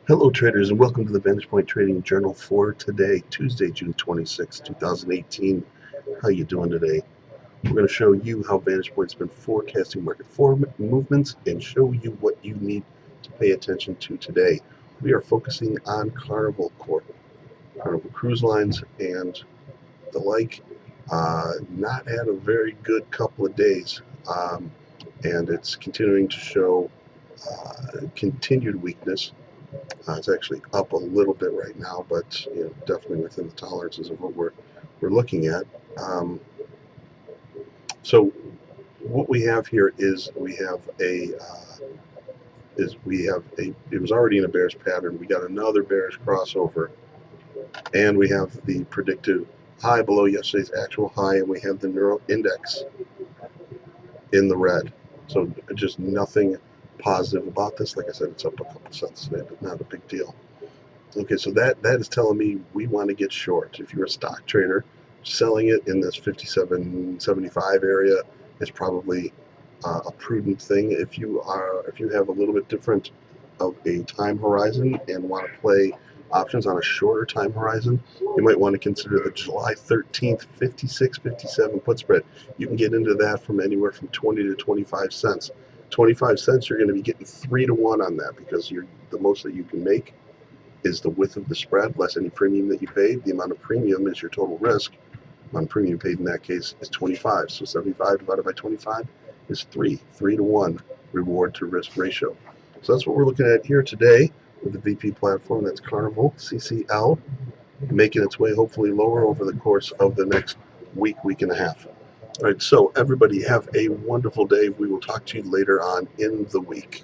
Hello traders and welcome to the VantagePoint Trading Journal for today, Tuesday, June 26, 2018. How you doing today? We're going to show you how VantagePoint's been forecasting market movements and show you what you need to pay attention to today. We are focusing on Carnival Corp, Carnival Cruise Lines and the like. Not had a very good couple of days, and it's continuing to show continued weakness. It's actually up a little bit right now, but definitely within the tolerances of what we're looking at. So what we have here is it was already in a bearish pattern. We got another bearish crossover, and we have the predicted high below yesterday's actual high, and we have the Neuro Index in the red. So just nothing positive about this. Like I said, it's up a couple cents today, but not a big deal. Okay, so that is telling me we want to get short. If you're a stock trader, selling it in this 57.75 area is probably a prudent thing. If you have a little bit different of a time horizon and want to play options on a shorter time horizon, you might want to consider the July 13th 56.57 put spread. You can get into that from anywhere from 20 to 25 cents. 25 cents, you're going to be getting 3 to 1 on that, because the most that you can make is the width of the spread less any premium that you paid. The amount of premium is your total risk. The amount of premium paid in that case is 25. So 75 divided by 25 is 3 to 1 reward to risk ratio. So that's what we're looking at here today with the VP platform. That's Carnival CCL, making its way hopefully lower over the course of the next week and a half. All right, so everybody have a wonderful day. We will talk to you later on in the week.